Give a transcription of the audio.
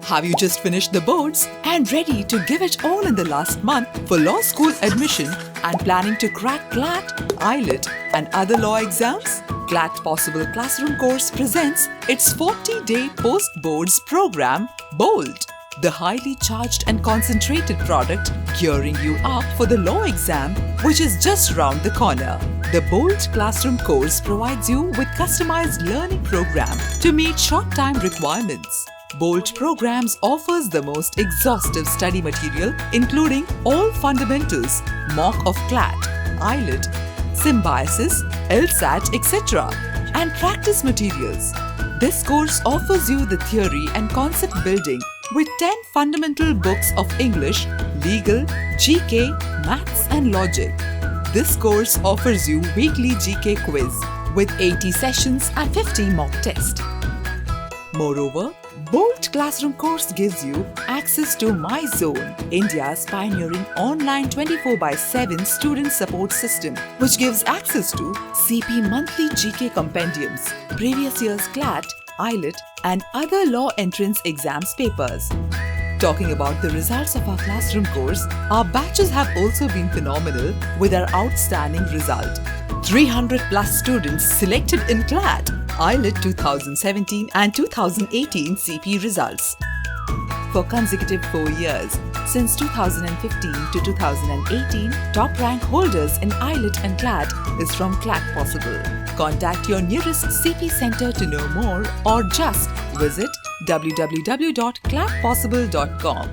Have you just finished the boards and ready to give it all in the last month for law school admission and planning to crack CLAT, IELT and other law exams? CLAT Possible Classroom Course presents its 40-day post-boards program, BOLD, the highly charged and concentrated product gearing you up for the law exam, which is just round the corner. The BOLD Classroom course provides you with customized learning program to meet short-time requirements. BOLD programs offers the most exhaustive study material including all fundamentals, mock of CLAT, IELT, symbiosis, LSAT, etc. and practice materials. This course offers you the theory and concept building with 10 fundamental books of English, legal, GK, maths and logic. This course offers you weekly GK quiz with 80 sessions and 50 mock tests. Moreover, BOLD Classroom course gives you access to My Zone, India's pioneering online 24/7 student support system, which gives access to CP monthly GK compendiums, previous year's CLAT, IELT and other law entrance exams papers. Talking about the results of our classroom course, our batches have also been phenomenal with our outstanding result. 300 plus students selected in CLAT, IELT 2017 and 2018 CP results. For consecutive 4 years, since 2015 to 2018, top rank holders in IELT and CLAT is from CLAT Possible. Contact your nearest CP center to know more or just visit www.clatpossible.com.